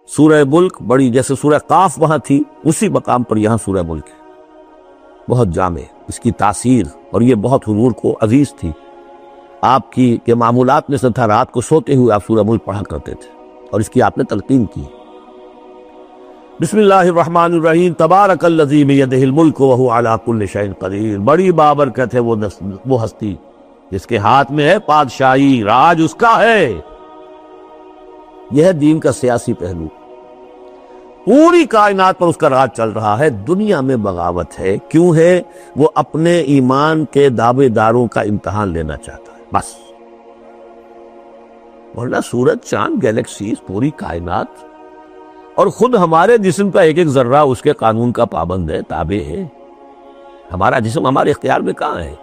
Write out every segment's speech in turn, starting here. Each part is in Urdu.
سورہ ملک بڑی، جیسے سورہ قاف وہاں تھی اسی مقام پر یہاں سورہ ملک ہے، بہت جامع اس کی تاثیر، اور یہ بہت حضور کو عزیز تھی آپ کی کہ معمولات میں سے تھا رات کو سوتے ہوئے آپ سورہ ملک پڑھا کرتے تھے، اور اس کی آپ نے تلقین کی۔ بسم اللہ الرحمن الرحیم، تبارک الذی بیدہ الملک وہو علی کل شیء قدیر، بڑی بابرکت ہے وہ ہستی جس کے ہاتھ میں ہے بادشاہی، راج اس کا ہے۔ یہ ہے دین کا سیاسی پہلو، پوری کائنات پر اس کا راج چل رہا ہے۔ دنیا میں بغاوت ہے، کیوں ہے؟ وہ اپنے ایمان کے دعوے داروں کا امتحان لینا چاہتا ہے بس، ورنہ سورج، چاند، گیلیکسیز، پوری کائنات اور خود ہمارے جسم کا ایک ایک ذرہ اس کے قانون کا پابند ہے، تابع ہے۔ ہمارا جسم ہمارے اختیار میں کہاں ہے؟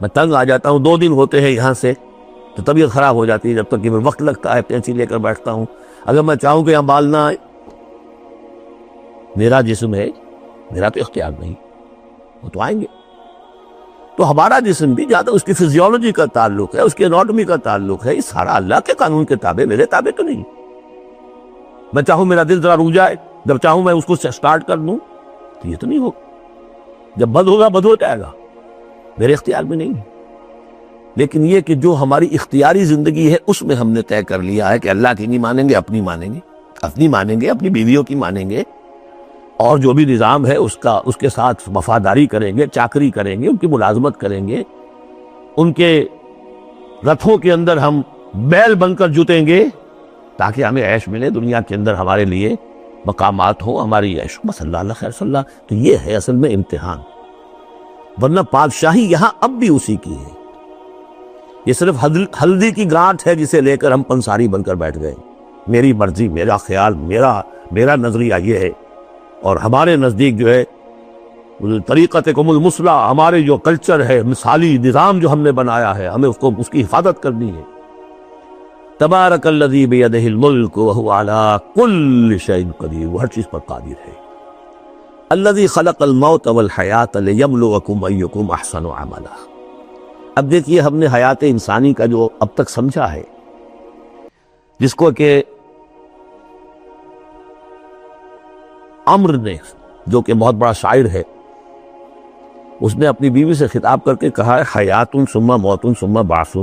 میں تنگ آ جاتا ہوں، 2 دن ہوتے ہیں یہاں سے تو طبیعت خراب ہو جاتی ہے، جب تک کہ میں وقت لگتا ہے پینسی لے کر بیٹھتا ہوں۔ اگر میں چاہوں کہ یہاں بال نہ آئے، میرا جسم ہے، میرا تو اختیار نہیں، وہ تو آئیں گے۔ تو ہمارا جسم بھی جہاں تک اس کی فزیولوجی کا تعلق ہے، اس کی اناٹومی کا تعلق ہے، یہ سارا اللہ کے قانون کے تابع، میرے تابع تو نہیں۔ میں چاہوں میرا دل ذرا رک جائے، جب چاہوں میں اس کو سٹارٹ کر دوں تو یہ تو نہیں ہوگا، جب بند ہوگا بند ہو جائے گا، میرے اختیار میں نہیں۔ لیکن یہ کہ جو ہماری اختیاری زندگی ہے اس میں ہم نے طے کر لیا ہے کہ اللہ کی نہیں مانیں گے، اپنی مانیں گے، اپنی مانیں گے، اپنی بیویوں کی مانیں گے، اور جو بھی نظام ہے اس کے ساتھ وفاداری کریں گے، چاکری کریں گے، ان کی ملازمت کریں گے، ان کے رتھوں کے اندر ہم بیل بن کر جتیں گے تاکہ ہمیں عیش ملے، دنیا کے اندر ہمارے لیے مقامات ہوں، ہماری عیش، بس اللہ خیر صلی اللہ۔ تو یہ ہے اصل میں امتحان، ورنہ بادشاہی یہاں اب بھی اسی کی ہے۔ یہ صرف ہلدی کی گانٹھ ہے جسے لے کر ہم پنساری بن کر بیٹھ گئے، میری مرضی، میرا خیال، میرا نظریہ یہ ہے، اور ہمارے نزدیک جو ہے طریقت کم المثلی، ہمارے جو کلچر ہے، مثالی نظام جو ہم نے بنایا ہے، ہمیں اس کی حفاظت کرنی ہے۔ تبارک الذی بیدہ الملک وہو علی کل شیء قدیر، وہ ہر چیز پر قادر ہے۔ الذی خلق الموت والحیات لیبلوکم ایکم احسن عملا۔ اب دیکھیے ہم نے حیات انسانی کا جو اب تک سمجھا ہے، جس کو کہ عمر نے، جو کہ بہت بڑا شاعر ہے، اس نے اپنی بیوی سے خطاب کر کے کہا ہے حیات ثم موت ثم بعث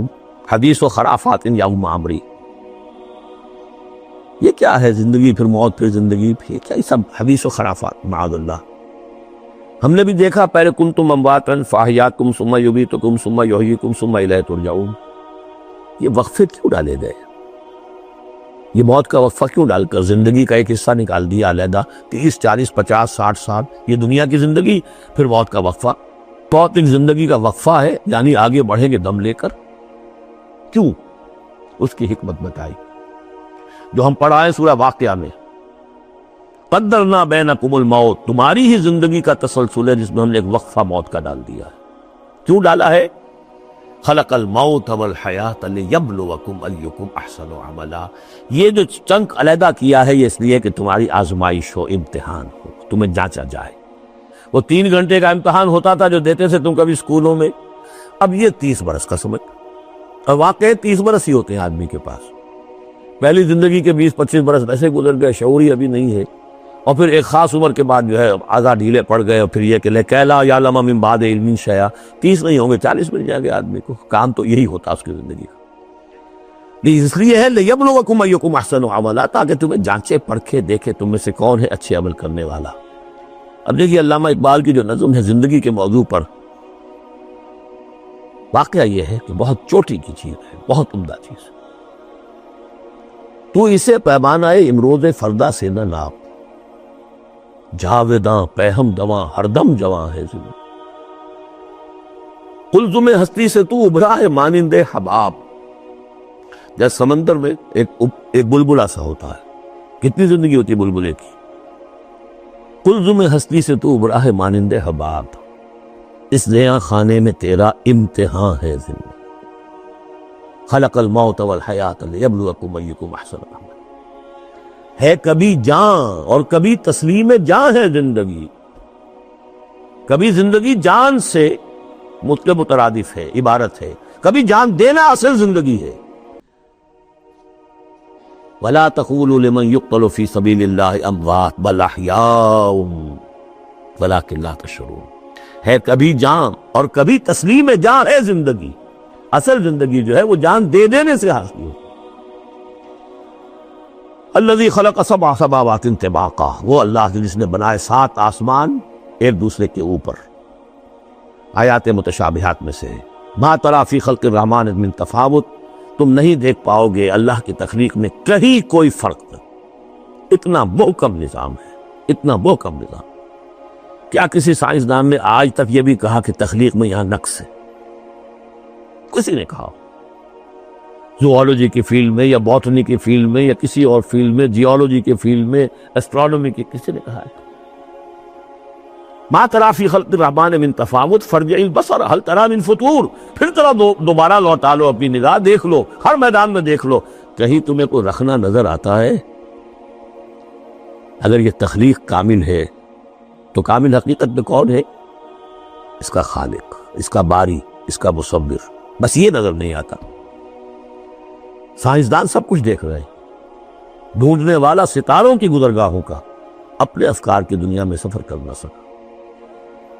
حدیث و خرافات یوم عمری۔ یہ کیا ہے؟ زندگی پھر موت پھر زندگی، پھر کیا؟ یہ سب حدیث و خرافات، معاذ اللہ۔ ہم نے بھی دیکھا پہلے کنتم امواتا فاحیاکم ثم یمیتکم ثم یحییکم ثم الیہ ترجعون۔ یہ وقفے کیوں ڈالے گئے؟ یہ موت کا وقفہ کیوں ڈال کر زندگی کا ایک حصہ نکال دیا علیحدہ؟ 30 40 50 60 سال یہ دنیا کی زندگی، پھر موت کا وقفہ۔ موت ایک زندگی کا وقفہ ہے، یعنی آگے بڑھیں گے دم لے کر۔ کیوں؟ اس کی حکمت بتائی جو ہم پڑھائیں سورہ واقعہ میں، قدرنا بینکم الموت، تمہاری ہی زندگی کا تسلسل ہے جس میں ہم نے ایک وقفہ موت کا ڈال دیا ہے۔ کیوں ڈالا ہے؟ خلق الموت والحیات لیبلوکم ایکم احسن عملا۔ یہ جو چنک علیحدہ کیا ہے یہ اس لیے کہ تمہاری آزمائش ہو، امتحان ہو، تمہیں جانچا جائے۔ وہ 3 گھنٹے کا امتحان ہوتا تھا جو دیتے تھے تم کبھی اسکولوں میں، اب یہ 30 برس کا سمجھ، اور واقعی 30 برس ہی ہوتے ہیں آدمی کے پاس۔ پہلی زندگی کے 20-25 برس ویسے گزر گئے، شعور ہی ابھی نہیں ہے، اور پھر ایک خاص عمر کے بعد جو ہے آزاد ڈھیلے پڑ گئے، اور پھر یہ کہ لکیلا یعلم من بعد علم شیئا، 30 نہیں ہوں گے 40 مل جائیں گے آدمی کو، کام تو یہی ہوتا اس کی زندگی کا۔ اس لیے ہے لیبلوکم ایکم احسن عملا، تاکہ تمہیں جانچے پرکھے دیکھے تم میں سے کون ہے اچھے عمل کرنے والا۔ اب دیکھیے علامہ اقبال کی جو نظم ہے زندگی کے موضوع پر، واقعہ یہ ہے کہ بہت چوٹی کی چیز ہے، بہت عمدہ چیز ہے۔ تو اسے پیمانہ امروز فردا سے نہ ناپ، جاویداں پہم دواں ہر دم جواں ہے زندگی۔ قلزم ہستی سے تو ابھرا ہے مانند حباب، جیسے سمندر میں ایک بلبلا سا ہوتا ہے، کتنی زندگی ہوتی ہے بلبلے کی۔ قلزم ہستی سے تو ابھرا ہے مانند حباب، اس زیاں خانے میں تیرا امتحان ہے زندگی۔ خلق الموت والحیات لیبلوکم ایکم احسن عملا۔ ہے کبھی جاں اور کبھی تسلیم جاں ہے زندگی، کبھی زندگی جان سے مترادف ہے، عبارت ہے، کبھی جان دینا اصل زندگی ہے۔ ولا تقولوا لمن يقتل في سبيل الله اموات بل احیاء ولكن لا تشعرون. ہے کبھی جان اور کبھی تسلیم جان ہے زندگی. اصل زندگی جو ہے وہ جان دے دینے سے حاصل ہوتی. الذی خلق سبع سماوات طباقا، وہ اللہ جس نے بنائے 7 آسمان ایک دوسرے کے اوپر. آیات متشابہات میں سے ما تری فی خلق الرحمن من تفاوت، تم نہیں دیکھ پاؤ گے اللہ کی تخلیق میں کہیں کوئی فرق نہیں. اتنا محکم نظام ہے، اتنا محکم نظام. کیا کسی سائنسدان نے آج تک یہ بھی کہا کہ تخلیق میں یہاں نقص ہے؟ کسی نے کہا؟ زوالوجی کی فیلڈ میں یا باٹنی کی فیلڈ میں یا کسی اور فیلڈ میں، جیولوجی کی فیلڈ میں، اسٹرانومی کی، کسی نے کہا ہے؟ ما تری فی خلق الرحمن من تفاوت فارجع البصر هل تری من فطور، پھر ذرا دوبارہ لوٹا لو اپنی نگاہ، دیکھ لو، ہر میدان میں دیکھ لو، کہیں تمہیں کوئی رکھنا نظر آتا ہے؟ اگر یہ تخلیق کامل ہے تو کامل حقیقت میں کون ہے؟ اس کا خالق، اس کا باری، اس کا مصور. بس یہ نظر نہیں آتا. سائنسدان سب کچھ دیکھ رہے ہیں، ڈھونڈنے والا ستاروں کی گزرگاہوں کا اپنے افکار کی دنیا میں سفر کر نہ سکا.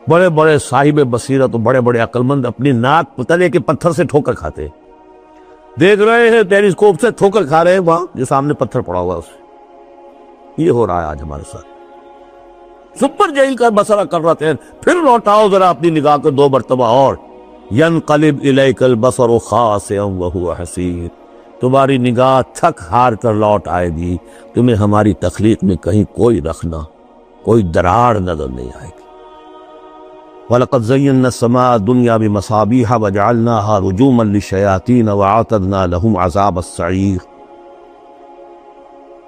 بڑے بڑے صاحب بصیرت و بڑے بڑے عقل مند اپنی ناک تلے کے پتھر سے ٹھوکر کھاتے ہیں. دیکھ رہے ہیں ٹیلیسکوپ سے ٹھوکر کھا رہے ہیں وہاں جو سامنے پتھر پڑا ہوا ہے اس سے. یہ ہو رہا ہے آج ہمارے ساتھ. سپر جیل کا مسئلہ کر رہے ہیں، پھر لوٹاؤ ذرا اپنی نگاہ کو 2 مرتبہ اور. ینقلب الیک البصر خاسئا وہو حسیر، تمہاری نگاہ تھک ہار کر لوٹ آئے گی، تمہیں ہماری تخلیق میں کہیں کوئی رکھنا، کوئی دراڑ نظر نہیں آئے گی. وَلَقَدْ زَيَّنَّا السَّمَاءَ الدُّنْيَا بِمَصَابِيحَ وَجَعَلْنَاهَا رُجُومًا لِلشَّيَاطِينَ وَأَعْتَدْنَا لَهُمْ عَذَابَ السَّعِيرِ.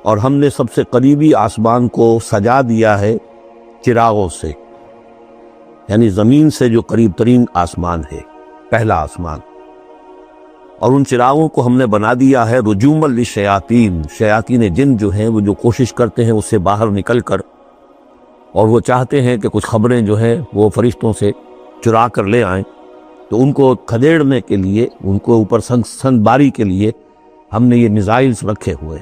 اور ہم نے سب سے قریبی آسمان کو سجا دیا ہے چراغوں سے، یعنی زمین سے جو قریب ترین آسمان ہے، پہلا آسمان، اور ان چراغوں کو ہم نے بنا دیا ہے رجوما للشیاطین، شیاطین جن جو ہیں وہ جو کوشش کرتے ہیں اس سے باہر نکل کر، اور وہ چاہتے ہیں کہ کچھ خبریں جو ہیں وہ فرشتوں سے چرا کر لے آئیں، تو ان کو کھدیڑنے کے لیے، ان کو اوپر سنگ باری کے لیے ہم نے یہ میزائلز رکھے ہوئے.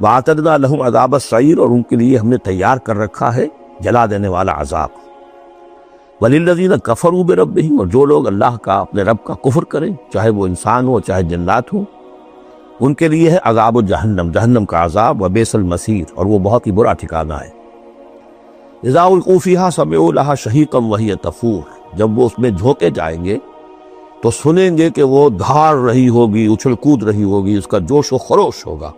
وَأَعْتَدْنَا لَهُمْ عَذَابَ السَّعِيرِ، اور ان کے لیے ہم نے تیار کر رکھا ہے جلا دینے والا عذاب. وَلِلَّذِينَ كَفَرُوا بِرَبِّهِمْ، اور جو لوگ اللہ کا، اپنے رب کا کفر کریں، چاہے وہ انسان ہو چاہے جنات ہوں، ان کے لیے ہے عذاب جہنم، جہنم کا عذاب. وَبِئْسَ الْمَصِيرُ، اور وہ بہت ہی برا ٹھکانہ ہے. اِذَا أُلْقُوا فِيهَا سَمِعُوا لَهَا شَهِيقًا وَهِيَ تَفُورُ، جب وہ اس میں جھونکے جائیں گے تو سنیں گے کہ وہ دھاڑ رہی ہوگی، اچھل کود رہی ہوگی، اس کا جوش و خروش ہوگا.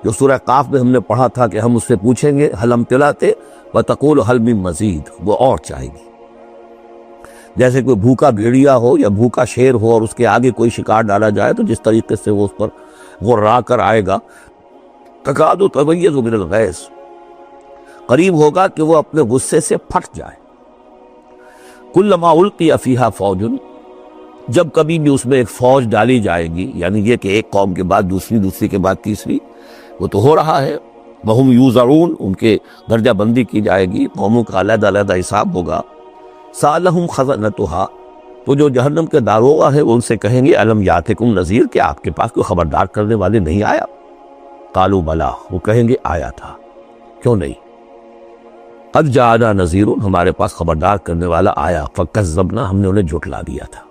جو سورہ قاف میں ہم نے پڑھا تھا کہ ہم اس سے پوچھیں گے حل امتلاتے وتقول حل من مزید، وہ اور چاہے گی. جیسے کوئی بھوکا بھیڑیا ہو یا بھوکا شیر ہو اور اس کے آگے کوئی شکار ڈالا جائے تو جس طریقے سے وہ اس پر غرا کر آئے گا، تکاد تمیز من الغیظ، قریب ہوگا کہ وہ اپنے غصے سے پھٹ جائے. کلما القی فیہا فوج، جب کبھی بھی اس میں ایک فوج ڈالی جائے گی، یعنی یہ کہ ایک قوم کے بعد دوسری، دوسری کے بعد تیسری، وہ تو ہو رہا ہے. وہم یوزعون، ان کے درجہ بندی کی جائے گی، قوموں کا علیحدہ علیحدہ حساب ہوگا. سألہم خزنتہا، تو جو جہنم کے داروغہ ہے وہ ان سے کہیں گے الم یاتکم نذیر، کہ آپ کے پاس کوئی خبردار کرنے والے نہیں آیا؟ قالوا بلا، وہ کہیں گے آیا تھا، کیوں نہیں؟ قد جاءنا نذیر، ہمارے پاس خبردار کرنے والا آیا. فکذبنا، ہم نے انہیں جھٹلا دیا تھا.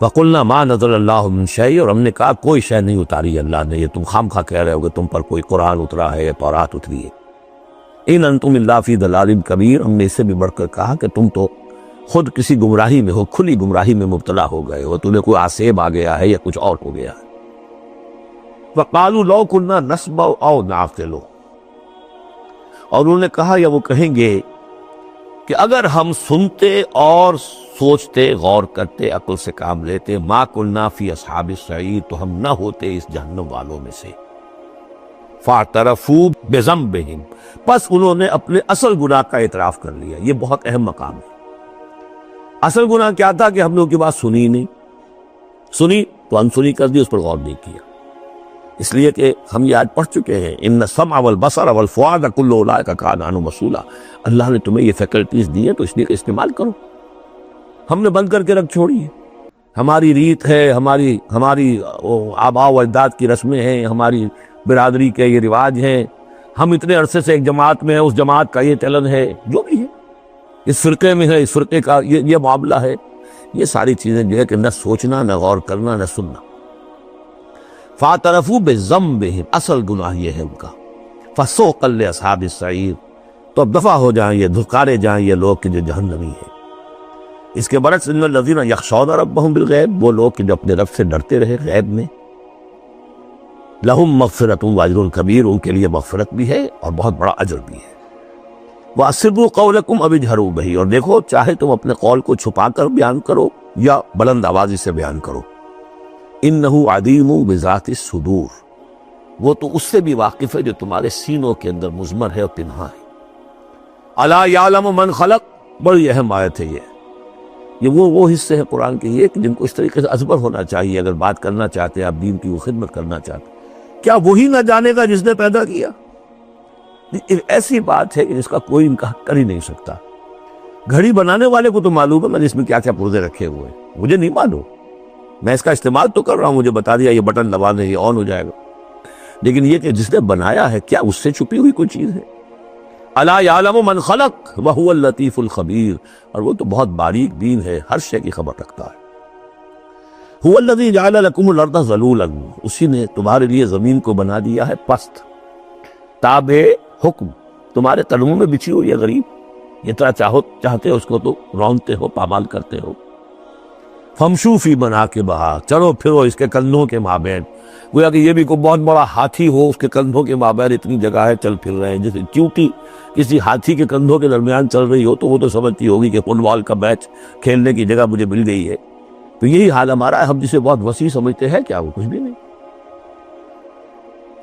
وقلنا ما نزل اللہ من شیء، اور ہم نے کہا کوئی شے نہیں اتاری اللہ نے، یہ تم خام خواہ کہہ رہے ہو کہ تم پر کوئی قرآن اترا ہے یا تورات اتری ہے. ان انتم الا فی ضلال کبیر، ہم نے اس سے بھی بڑھ کر کہا کہ تم تو خود کسی گمراہی میں ہو، کھلی گمراہی میں مبتلا ہو گئے ہو، تمہیں کوئی آسیب آ گیا ہے یا کچھ اور ہو گیا ہے. وقالوا لو كنا نسمع او نعقل، اور انہوں نے کہا یا وہ کہیں گے کہ اگر ہم سنتے اور سوچتے، غور کرتے، عقل سے کام لیتے، ما کلنا فی اصحاب السعیر، تو ہم نہ ہوتے اس جہنم والوں میں سے. فاعترفوا بذنبہم، پس انہوں نے اپنے اصل گناہ کا اعتراف کر لیا. یہ بہت اہم مقام ہے. اصل گناہ کیا تھا کہ ہم لوگ کی بات سنی نہیں، سنی تو انسنی کر دی، اس پر غور نہیں کیا. اس لیے کہ ہم یہ آج پڑھ چکے ہیں ان السمع والبصر والفؤاد کل اولئک کان عنہ مسئولا. اللہ نے تمہیں یہ فیکلٹیز دی ہیں تو اس لیے کہ استعمال کرو. ہم نے بند کر کے رکھ چھوڑی ہے. ہماری ریت ہے، ہماری آباء و اجداد کی رسمیں ہیں، ہماری برادری کے یہ رواج ہیں، ہم اتنے عرصے سے ایک جماعت میں ہیں، اس جماعت کا یہ چلن ہے، جو بھی ہے، اس فرقے میں ہے، اس فرقے کا یہ معاملہ ہے، یہ ساری چیزیں جو ہے کہ نہ سوچنا، نہ غور کرنا، نہ سننا۔ فاعترفوا بذنبہم، اصل گناہ یہ ہے ان کا، فسوقا لاصحاب السعیر، تو اب دفع ہو جائیں یہ، دھکارے جائیں یہ لوگ کہ جو جہنمی ہیں۔ اس کے برعکس ان الذین یخشون ربہم بالغیب، وہ لوگ کہ جو اپنے رب سے ڈرتے رہے غیب میں، لہم مغفرۃ واجر کبیر، ان کے لیے مغفرت بھی ہے اور بہت بڑا اجر بھی ہے۔ واسروا قولکم او اجہروا بہ، اور دیکھو چاہے تم اپنے قول کو چھپا کر بیان کرو یا بلند آوازی سے بیان کرو، انہ علیم بذات الصدور، وہ تو اس سے بھی واقف ہے جو تمہارے سینوں کے اندر مضمر ہے اور پنہاں ہے۔ الا یعلم من خلق، بڑی اہم آیت ہے یہ وہ حصے ہیں قرآن کے یہ کہ جن کو اس طریقے سے ازبر ہونا چاہیے اگر بات کرنا چاہتے ہیں، آپ دین کی وہ خدمت کرنا چاہتے ہیں۔ کیا وہی نہ جانے گا جس نے پیدا کیا؟ ایسی بات ہے کہ جس کا کوئی انکار کر ہی نہیں سکتا۔ گھڑی بنانے والے کو تو معلوم ہے میں نے اس میں کیا کیا پرزے رکھے ہوئے ہیں، مجھے نہیں معلوم، میں اس کا استعمال تو کر رہا ہوں، مجھے بتا دیا یہ بٹن دبانے یہ آن ہو جائے گا، لیکن یہ کہ جس نے بنایا ہے کیا اس سے چھپی ہوئی کوئی چیز ہے؟ الا یعلم من خلق وهو اللطیف الخبیر، اور وہ تو بہت باریک بین ہے، ہر شے کی خبر رکھتا ہے۔ هو الذی جعل لکم الارض ذلولا، اسی نے تمہارے لیے زمین کو بنا دیا ہے پست، تابع حکم، تمہارے قدموں میں بچھی ہوئی ہے غریب، جتنا چاہتے ہو اس کو تو رونتے ہو، پامال کرتے ہو۔ فمشوا فی مناکبہا، چلو پھرو اس کے کندھوں کے مابین، گویا کہ یہ بھی کوئی بہت بڑا ہاتھی ہو، اس کے کندھوں کے مابین اتنی جگہ ہے، چل پھر رہے ہیں، جیسے چیونٹی کسی ہاتھی کے کندھوں کے درمیان چل رہی ہو تو وہ تو سمجھتی ہوگی کہ فٹ بال کا میچ کھیلنے کی جگہ مجھے مل گئی ہے۔ تو یہی حال ہمارا ہے، ہم جسے بہت وسیع سمجھتے ہیں کیا وہ کچھ بھی نہیں۔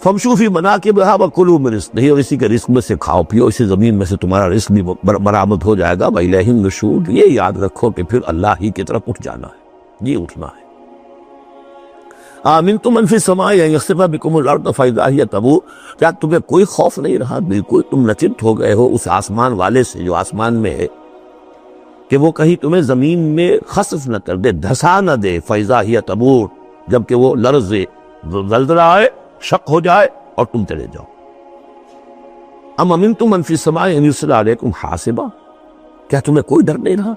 فمشوا فی مناکبہا وکلوا من رزقہ، اور اسی کے رزق میں سے کھاؤ پیو، اسی زمین میں سے تمہارا رزق بھی برآمد ہو جائے گا، وإلیہ النشور، یہ یاد رکھو کہ پھر اللہ ہی کی طرف اٹھ جانا ہے، یہ اٹھنا ہے۔ آمنتم من فی السماء ان یخسف بکم الارض فاذا ہی تمور، کیا تمہیں کوئی خوف نہیں رہا؟ بالکل تم نچت ہو گئے ہو اس آسمان والے سے جو آسمان میں ہے کہ وہ کہیں تمہیں زمین میں خسف نہ کر دے، دھسا نہ دے، فاذا ہی تمور، جبکہ وہ لرزے، زلزلہ آئے، شق ہو جائے اور تم چلے جاؤ۔ ام امنتم من فی السماء ان یرسل علیکم حاصبا، کیا تمہیں کوئی ڈر نہیں رہا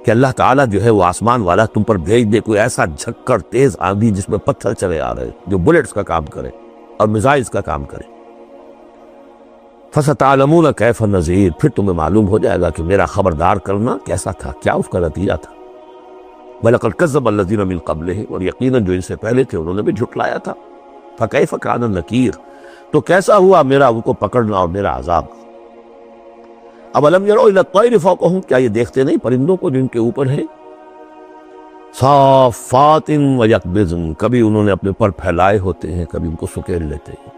کہ اللہ تعالیٰ جو ہے وہ آسمان والا تم پر بھیج دے کوئی ایسا جھکڑ تیز آندھی جس میں پتھر چلے آ رہے جو بلٹس کا کام کرے اور میزائلز کا کام کرے؟ فَسَتَعْلَمُونَ كَيْفَ النَّذِيرُ، پھر تمہیں معلوم ہو جائے گا کہ میرا خبردار کرنا کیسا تھا، کیا اس کا نتیجہ تھا۔ وَلَقَدْ كَذَّبَ الَّذِينَ مِن قَبْلِهِمْ، اور یقیناً جو ان سے پہلے تھے انہوں نے بھی جھٹلایا تھا۔ فَكَيْفَ كَانَ النَّكِيرُ، تو کیسا ہوا میرا ان کو پکڑنا اور میرا عذاب۔ اَوَلَمْ يَرَوْا إِلَى الطَّيْرِ فَوْقَهُمْ، کیا یہ دیکھتے نہیں پرندوں کو جن کے اوپر ہے؟ صافات ویقبضن، کبھی انہوں نے اپنے پر پھیلائے ہوتے ہیں، کبھی ان کو سکیڑ لیتے ہیں۔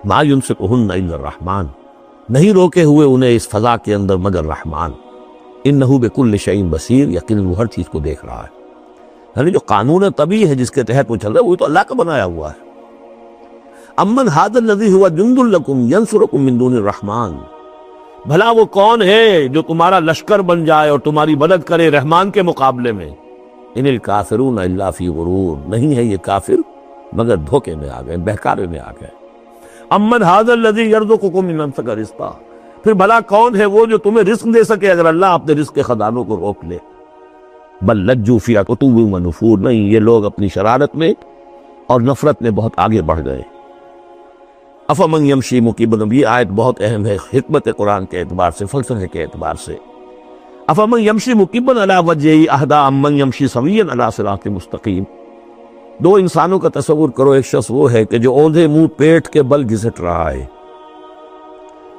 ما یمسکہن الا الرحمن، نہیں روکے ہوئے انہیں اس فضا کے اندر مگر رحمان۔ انہ بکل شیء بصیر، یقیناً وہ ہر چیز کو دیکھ رہا ہے۔ یعنی جو قانون طبیعی ہے جس کے تحت وہ چل رہا ہے وہ تو اللہ کا بنایا ہوا ہے۔ امن ھذا الذی هو جند لکم ینصرکم من دون الرحمن، بھلا وہ کون ہے جو تمہارا لشکر بن جائے اور تمہاری مدد کرے رحمان کے مقابلے میں؟ ان الکافرون الا فی غرور، نہیں ہے یہ کافر مگر دھوکے میں آ گئے، بہکارے میں آ گئے۔ امن ھذا الذی یرزقکم من امسک رزقا، پھر بھلا کون ہے وہ جو تمہیں رزق دے سکے اگر اللہ اپنے رزق کے خزانوں کو روک لے؟ بل لجوا فی عتو و نفور، نہیں یہ لوگ اپنی شرارت میں اور نفرت میں بہت آگے بڑھ گئے۔ افمن یمشی مکبا، یہ آیت بہت اہم ہے حکمت قرآن کے اعتبار سے، فلسفے کے اعتبار سے۔ افمن یمشی مکبا علی وجہہ اہدی امن یمشی سویا علی صراط مستقیم، دو انسانوں کا تصور کرو، ایک شخص وہ ہے کہ جو اوندھے منہ پیٹ کے بل گھسٹ رہا ہے،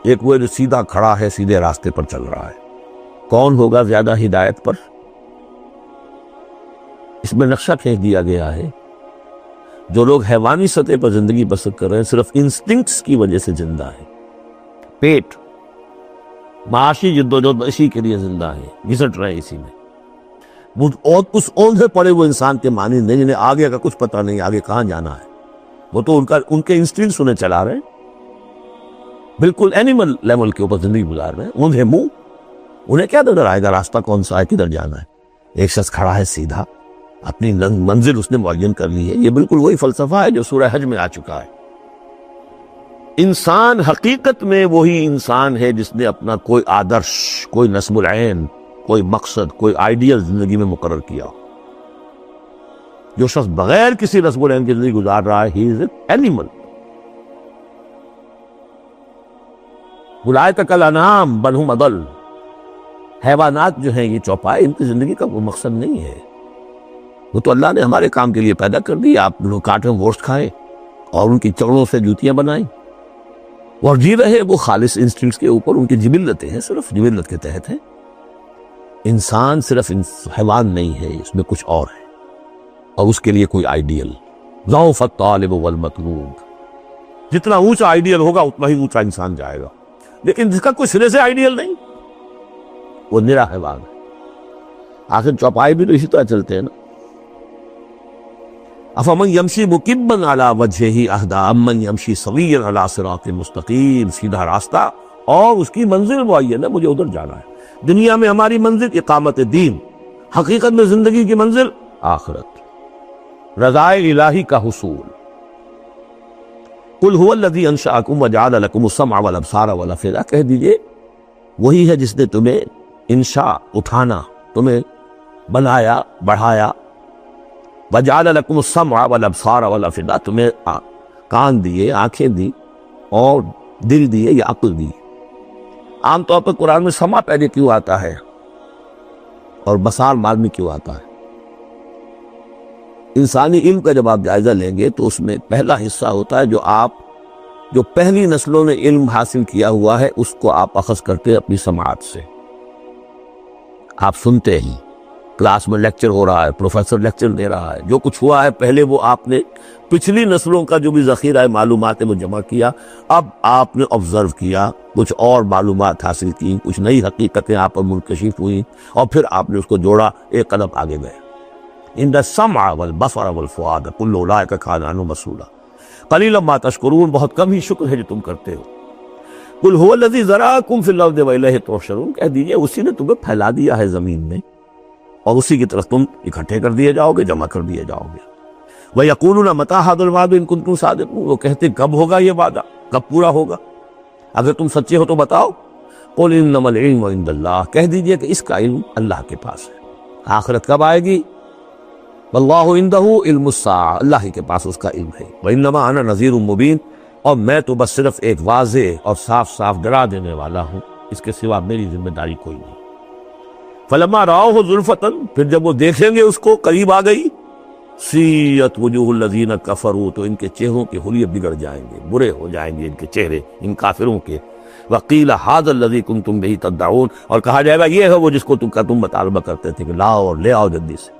ایک وہ جو سیدھا کھڑا ہے، سیدھے راستے پر چل رہا ہے۔ کون ہوگا زیادہ ہدایت پر؟ اس میں نقشہ کھینچ دیا گیا ہے جو لوگ حیوانی سطح پر زندگی بسر کر رہے ہیں صرف انسٹنکٹس کی وجہ سے زندہ ہے، پیٹ معاشی جدوجہد اسی کے لیے زندہ ہے، گھسٹ رہے ہیں اسی میں۔ اور اس اوندھے پڑے وہ انسان کے معنی نہیں جنہیں آگے کا کچھ پتہ نہیں آگے کہاں جانا ہے، وہ تو ان کے انسٹنکٹس انہیں چلا رہے ہیں، بالکل اینیمل لیول کے اوپر زندگی گزار رہے ہیں، اوندھے منہ، انہیں کیا نظر آئے گا راستہ کون سا ہے، کدھر جانا ہے؟ ایک شخص کھڑا ہے سیدھا، اپنی منزل اس نے معین کر لی ہے۔ یہ بالکل وہی فلسفہ ہے جو سورہ حج میں آ چکا ہے۔ انسان حقیقت میں وہی انسان ہے جس نے اپنا کوئی آدرش، کوئی نصب العین، کوئی مقصد، کوئی آئیڈیل زندگی میں مقرر کیا۔ جو شخص بغیر کسی نصب العین کی زندگی گزار رہا ہے، ہی از این اینیمل۔ اولئک کالانعام بل ھم اضل۔ حیوانات جو ہیں یہ چوپائے، ان کی زندگی کا کوئی مقصد نہیں ہے۔ وہ تو اللہ نے ہمارے کام کے لیے پیدا کر دی، آپ لوگ کاٹیں گوشت کھائیں اور ان کی چکڑوں سے جوتیاں بنائیں اور جی رہے وہ خالص انسٹنکٹس کے اوپر، ان کی جبلتیں ہیں، صرف جبلت کے تحت ہیں۔ انسان صرف حیوان نہیں ہے، اس میں کچھ اور ہے، اور اس کے لیے کوئی آئیڈیل۔ ضعف الطالب والمطلوب، جتنا اونچا آئیڈیل ہوگا اتنا ہی اونچا انسان جائے گا، لیکن جس کا کوئی سرے سے آئیڈیل نہیں وہ نرا حیوان ہے۔ آخر چوپائے بھی تو اسی طرح چلتے ہیں نا۔ افمن یمشی مکبا علی وجہہ اہدی امن یمشی سویا علی صراط مستقیم، سیدھا راستہ اور اس کی منزل معین ہے، مجھے ادھر جانا ہے۔ دنیا میں ہماری منزل اقامت دین، حقیقت میں زندگی کی منزل آخرت، رضائے الہی کا حصول۔ قل هو الذی انشأکم وجعل لکم السمع والابصار والافئدہ، کہہ دیجئے وہی ہے جس نے تمہیں انشاء، اٹھانا، تمہیں بنایا، بڑھایا، وجعل لکم السمع والابصار والافئدہ، تمہیں کان دیے، آنکھیں دی اور دل دیے یا عقل دی۔ عام طور پر قرآن میں سمع پہلے کیوں آتا ہے اور بصار بعد میں کیوں آتا ہے؟ انسانی علم کا جب آپ جائزہ لیں گے تو اس میں پہلا حصہ ہوتا ہے جو پہلی نسلوں نے علم حاصل کیا ہوا ہے، اس کو آپ اخذ کرتے ہیں اپنی سماعت سے۔ آپ سنتے ہیں، کلاس میں لیکچر ہو رہا ہے، پروفیسر لیکچر دے رہا ہے، جو کچھ ہوا ہے پہلے وہ آپ نے پچھلی نسلوں کا جو بھی ذخیرہ معلومات ہے وہ جمع کیا، اب آپ نے آبزرو کیا، کچھ اور معلومات حاصل کی، کچھ نئی حقیقتیں آپ پر منکشف ہوئیں، اور پھر آپ نے اس کو جوڑا، ایک قدم آگے گئے۔ ان السمع والبصر والفؤاد کل اولئک کان عنہ مسئولا قلیلا ما تشکرون، بہت کم ہی شکر ہے جو تم کرتے ہو۔ قل هو الذی ذرأکم فی الارض والیہ تحشرون، کہہ دیجئے اسی نے تمہیں پھیلا دیا ہے زمین میں اور اسی کی طرف تم اکٹھے کر دیے جاؤ گے، جمع کر دیے جاؤ گے۔ وَيَقُولُونَ مَتَىٰ هَٰذَا الْوَعْدُ إِن كُنتُمْ صَادِقِينَ، وہ کہتے کب ہوگا یہ وعدہ، کب پورا ہوگا، اگر تم سچے ہو تو بتاؤ۔ قُلْ إِنَّمَا الْعِلْمُ عِندَ اللَّهِ، کہہ دیجئے کہ اس کا علم اللہ کے پاس ہے۔ آخرت کب آئے گی؟ وَاللَّهُ عِندَهُ عِلْمُ السَّاعَةِ، اللہ ہی کے پاس اس کا علم ہے۔ وَإِنَّمَا أَنَا نَذِيرٌ مُّبِينٌ، اور میں تو بس صرف ایک واضح اور صاف صاف ڈرا دینے والا ہوں، اس کے سوا میری ذمہ داری کوئی نہیں۔ فَلَمَّا رَأَوْهُ زُلْفَةً، پھر جب وہ دیکھیں گے اس کو، قریب آ گئی، سیئت وجوہ الذین کفروا، تو ان کے چہروں کے حلیے بگڑ جائیں گے، برے ہو جائیں گے ان کے چہرے، ان کافروں کے۔ وقیل ھذا الذی کنتم بہ تدعون، اور کہا جائے گا یہ ہے وہ جس کو تم مطالبہ کرتے تھے کہ لاؤ اور لے آؤ جلدی سے۔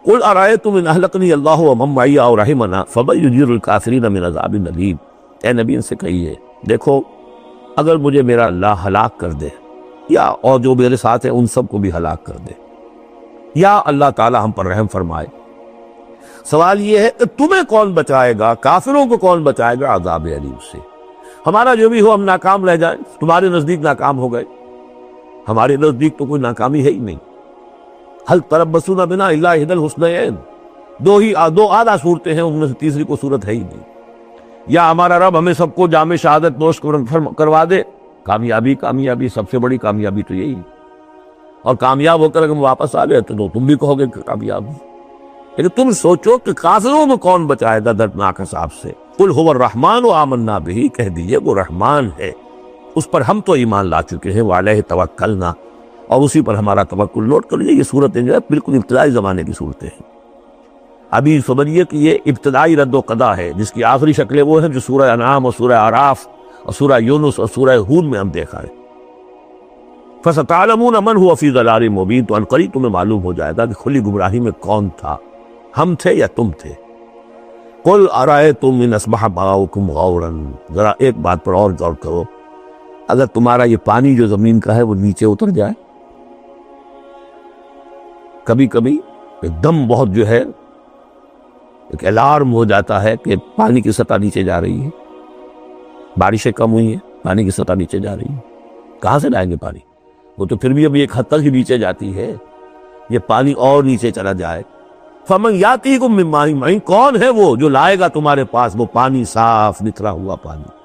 قل ارأیتم ان اہلکنی اللہ ومن معی او رحمنا فمن یجیر الکافرین من عذاب الیم، اے نبی ان سے کہیے دیکھو اگر مجھے میرا اللہ ہلاک کر دے، یا اور جو میرے ساتھ ہیں ان سب کو بھی ہلاک کر دے، یا اللہ تعالی ہم پر رحم فرمائے، سوال یہ ہے کہ تمہیں کون بچائے گا، کافروں کو کون بچائے گا عذاب علیم سے؟ ہمارا جو بھی ہو ہم ناکام رہ جائیں، تمہارے نزدیک ناکام ہو گئے، ہمارے نزدیک تو کوئی ناکامی ہے ہی نہیں۔ حل تربصون بنا الا احدی الحسنیین، دو اعلیٰ صورتیں ہیں، ان میں سے تیسری کوئی صورت ہے ہی نہیں۔ یا ہمارا رب ہمیں سب کو جام شہادت نوش کروا دے، کامیابی سب سے بڑی کامیابی تو یہی ہے، اور کامیاب ہو کر اگر واپس آ گئے تو تم بھی کہو گے کہ کامیاب ہو۔ لیکن تم سوچو کہ کافروں کو کون بچائے گا دردناک عذاب سے۔ قل هو الرحمن آمنا بہ، کہہ دیجئے وہ رحمان ہے، اس پر ہم تو ایمان لا چکے ہیں، وعلیہ توکلنا، اور اسی پر ہمارا توکل۔ نوٹ کر لیجیے یہ صورتیں جو ہے بالکل ابتدائی زمانے کی صورتیں ہیں۔ ابھی سمجھیے کہ یہ ابتدائی رد و قضا ہے، جس کی آخری شکلیں وہ ہیں جو سورہ انعام اور سورہ اعراف اور سورہ یونس اور سورہ ہود میں ہم دیکھا ہے۔ فَسَتَعْلَمُونَ مَنْ هُوَ فِي ضَلَالٍ مُّبِينٍ، تو عنقریب تمہیں معلوم ہو جائے گا کہ کھلی گمراہی میں کون تھا، ہم تھے یا تم تھے۔ قُلْ أَرَأَيْتُمْ إِنْ أَصْبَحَ مَاؤُكُمْ غَوْرًا، ذرا ایک بات پر اور غور کرو، اگر تمہارا یہ پانی جو زمین کا ہے وہ نیچے اتر جائے، کبھی کبھی ایک دم بہت جو ہے ایک الارم ہو جاتا ہے کہ پانی کی سطح نیچے جا رہی ہے، بارشیں کم ہوئی ہیں، پانی کی سطح نیچے جا رہی ہے، کہاں سے لائیں گے پانی؟ وہ تو پھر بھی ابھی ایک حد تک ہی نیچے جاتی ہے، یہ پانی اور نیچے چلا جائے. فمن یاتیکم من ماء معین، کون ہے وہ جو لائے گا تمہارے پاس وہ پانی صاف نکھرا ہوا پانی.